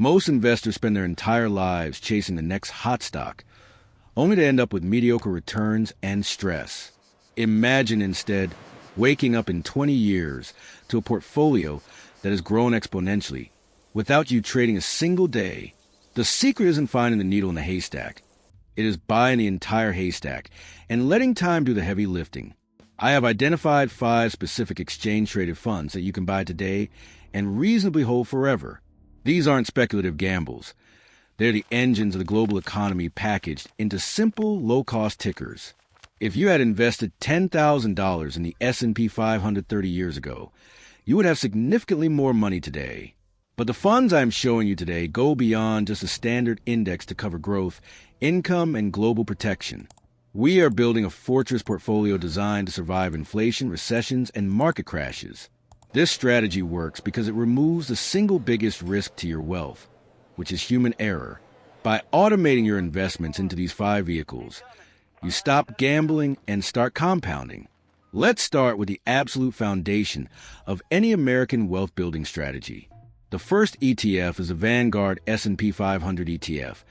Most investors spend their entire lives chasing the next hot stock, only to end up with mediocre returns and stress. Imagine instead waking up in 20 years to a portfolio that has grown exponentially without you trading a single day. The secret isn't finding the needle in the haystack. It is buying the entire haystack and letting time do the heavy lifting. I have identified 5 specific exchange-traded funds that you can buy today and reasonably hold forever. These aren't speculative gambles. They're the engines of the global economy packaged into simple, low-cost tickers. If you had invested $10,000 in the S&P 500 30 years ago, you would have significantly more money today. But the funds I'm showing you today go beyond just a standard index to cover growth, income, and global protection. We are building a fortress portfolio designed to survive inflation, recessions, and market crashes. This strategy works because it removes the single biggest risk to your wealth, which is human error. By automating your investments into these 5 vehicles, you stop gambling and start compounding. Let's start with the absolute foundation of any American wealth-building strategy. The first ETF is the Vanguard S&P 500 ETF,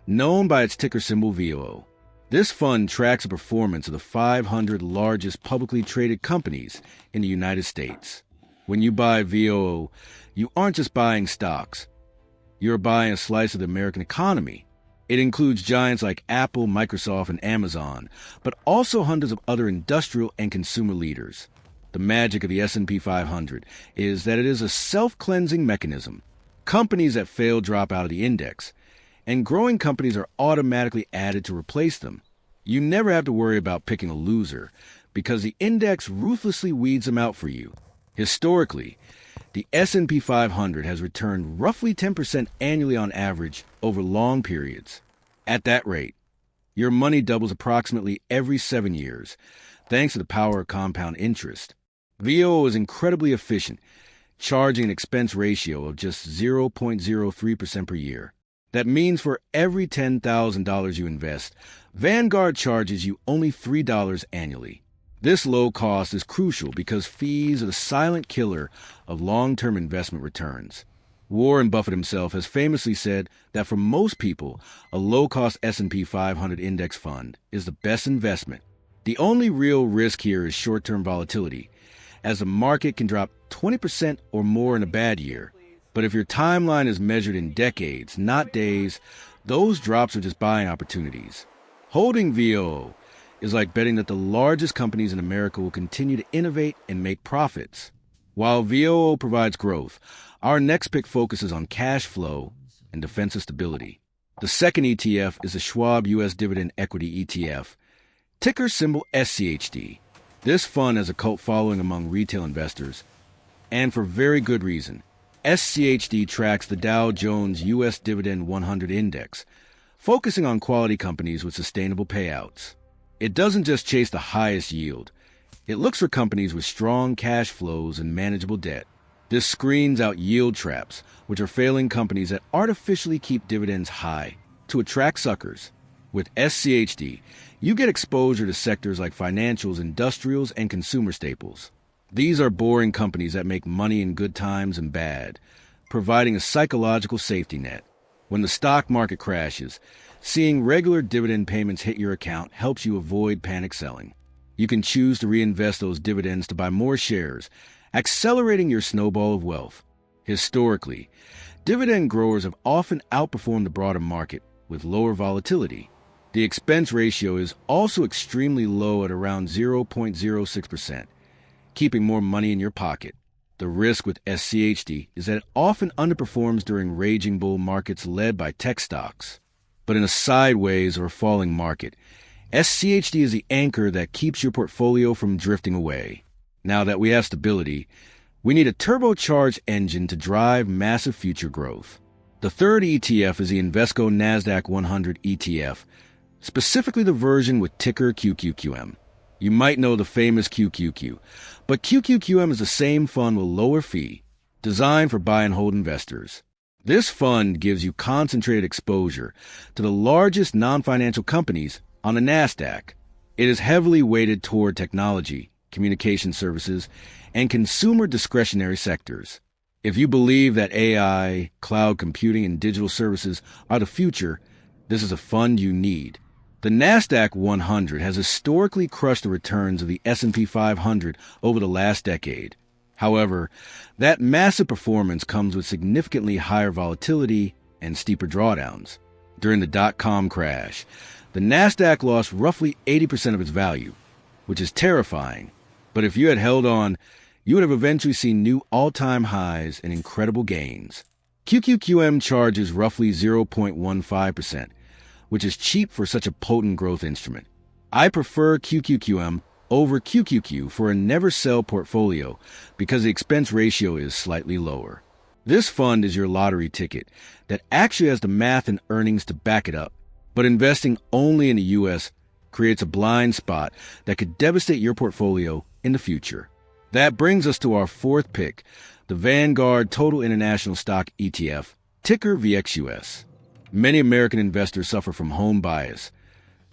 known by its ticker symbol VOO. This fund tracks the performance of the 500 largest publicly traded companies in the United States. When you buy VOO, you aren't just buying stocks. You're buying a slice of the American economy. It includes giants like Apple, Microsoft, and Amazon, but also hundreds of other industrial and consumer leaders. The magic of the S&P 500 is that it is a self-cleansing mechanism. Companies that fail drop out of the index, and growing companies are automatically added to replace them. You never have to worry about picking a loser, because the index ruthlessly weeds them out for you. Historically, the S&P 500 has returned roughly 10% annually on average over long periods. At that rate, your money doubles approximately every 7 years, thanks to the power of compound interest. VOO is incredibly efficient, charging an expense ratio of just 0.03% per year. That means for every $10,000 you invest, Vanguard charges you only $3 annually. This low cost is crucial because fees are the silent killer of long-term investment returns. Warren Buffett himself has famously said that for most people, a low-cost S&P 500 index fund is the best investment. The only real risk here is short-term volatility, as the market can drop 20% or more in a bad year. But if your timeline is measured in decades, not days, those drops are just buying opportunities. Holding VOO is like betting that the largest companies in America will continue to innovate and make profits. While VOO provides growth, our next pick focuses on cash flow and defensive stability. The second ETF is the Schwab U.S. Dividend Equity ETF, ticker symbol SCHD. This fund has a cult following among retail investors, and for very good reason. SCHD tracks the Dow Jones U.S. Dividend 100 Index, focusing on quality companies with sustainable payouts. It doesn't just chase the highest yield. It looks for companies with strong cash flows and manageable debt. This screens out yield traps, which are failing companies that artificially keep dividends high to attract suckers. With SCHD, you get exposure to sectors like financials, industrials, and consumer staples. These are boring companies that make money in good times and bad, providing a psychological safety net. When the stock market crashes, seeing regular dividend payments hit your account helps you avoid panic selling. You can choose to reinvest those dividends to buy more shares, accelerating your snowball of wealth. Historically, dividend growers have often outperformed the broader market with lower volatility. The expense ratio is also extremely low at around 0.06%, keeping more money in your pocket. The risk with SCHD is that it often underperforms during raging bull markets led by tech stocks. But in a sideways or falling market, SCHD is the anchor that keeps your portfolio from drifting away. Now that we have stability, we need a turbocharged engine to drive massive future growth. The third ETF is the Invesco NASDAQ 100 ETF, specifically the version with ticker QQQM. You might know the famous QQQ, but QQQM is the same fund with lower fee, designed for buy and hold investors. This fund gives you concentrated exposure to the largest non-financial companies on the NASDAQ. It is heavily weighted toward technology, communication services, and consumer discretionary sectors. If you believe that AI, cloud computing, and digital services are the future, this is a fund you need. The NASDAQ 100 has historically crushed the returns of the S&P 500 over the last decade. However, that massive performance comes with significantly higher volatility and steeper drawdowns. During the dot-com crash, the NASDAQ lost roughly 80% of its value, which is terrifying. But if you had held on, you would have eventually seen new all-time highs and incredible gains. QQQM charges roughly 0.15%, which is cheap for such a potent growth instrument. I prefer QQQM over QQQ for a never-sell portfolio because the expense ratio is slightly lower. This fund is your lottery ticket that actually has the math and earnings to back it up. But investing only in the U.S. creates a blind spot that could devastate your portfolio in the future. That brings us to our fourth pick, the Vanguard Total International Stock ETF, ticker VXUS. Many American investors suffer from home bias,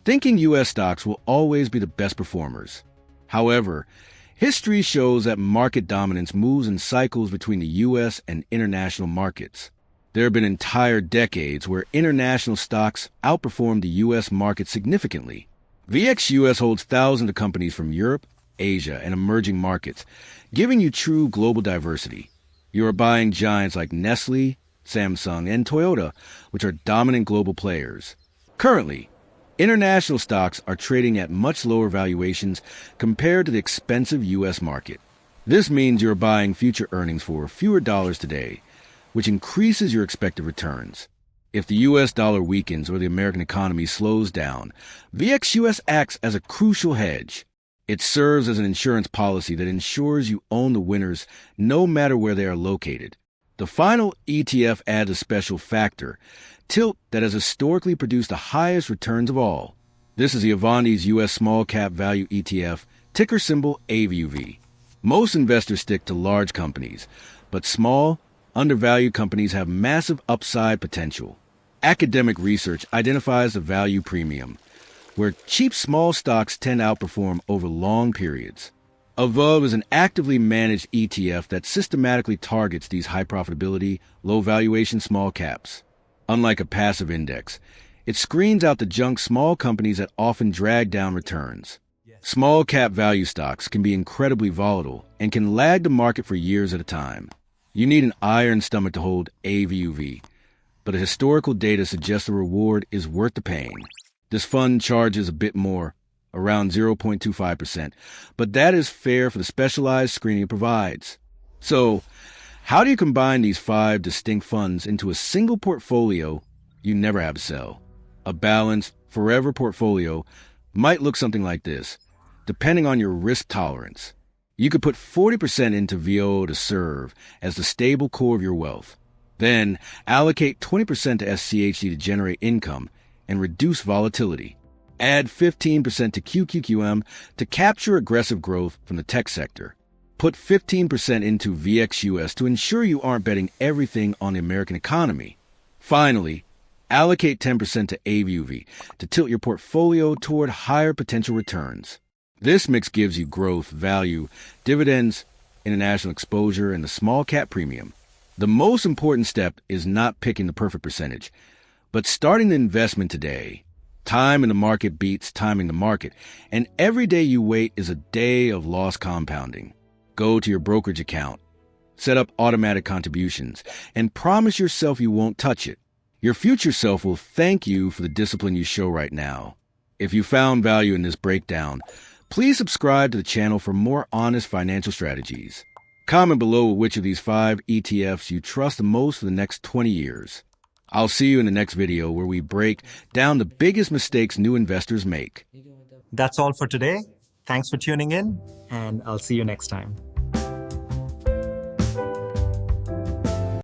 thinking U.S. stocks will always be the best performers. However, history shows that market dominance moves in cycles between the U.S. and international markets. There have been entire decades where international stocks outperformed the U.S. market significantly. VXUS holds thousands of companies from Europe, Asia, and emerging markets, giving you true global diversity. You are buying giants like Nestle, Samsung, and Toyota, which are dominant global players. Currently, international stocks are trading at much lower valuations compared to the expensive U.S. market. This means you're buying future earnings for fewer dollars today, which increases your expected returns. If the U.S. dollar weakens or the American economy slows down, VXUS acts as a crucial hedge. It serves as an insurance policy that ensures you own the winners no matter where they are located. The final ETF adds a special factor, tilt, that has historically produced the highest returns of all. This is the Avandi's U.S. Small Cap Value ETF, ticker symbol AVUV. Most investors stick to large companies, but small, undervalued companies have massive upside potential. Academic research identifies the value premium, where cheap small stocks tend to outperform over long periods. AVUV is an actively managed ETF that systematically targets these high profitability, low valuation small caps. Unlike a passive index, it screens out the junk small companies that often drag down returns. Small cap value stocks can be incredibly volatile and can lag the market for years at a time. You need an iron stomach to hold AVUV, but the historical data suggests the reward is worth the pain. This fund charges a bit more, around 0.25%, but that is fair for the specialized screening it provides. So, how do you combine these 5 distinct funds into a single portfolio you never have to sell? A balanced, forever portfolio might look something like this, depending on your risk tolerance. You could put 40% into VO to serve as the stable core of your wealth. Then, allocate 20% to SCHD to generate income and reduce volatility. Add 15% to QQQM to capture aggressive growth from the tech sector. Put 15% into VXUS to ensure you aren't betting everything on the American economy. Finally, allocate 10% to AVUV to tilt your portfolio toward higher potential returns. This mix gives you growth, value, dividends, international exposure, and the small cap premium. The most important step is not picking the perfect percentage, but starting the investment today. Time in the market beats timing the market, and every day you wait is a day of lost compounding. Go to your brokerage account, set up automatic contributions, and promise yourself you won't touch it. Your future self will thank you for the discipline you show right now. If you found value in this breakdown, please subscribe to the channel for more honest financial strategies. Comment below which of these 5 ETFs you trust the most for the next 20 years. I'll see you in the next video where we break down the biggest mistakes new investors make. That's all for today. Thanks for tuning in, and I'll see you next time.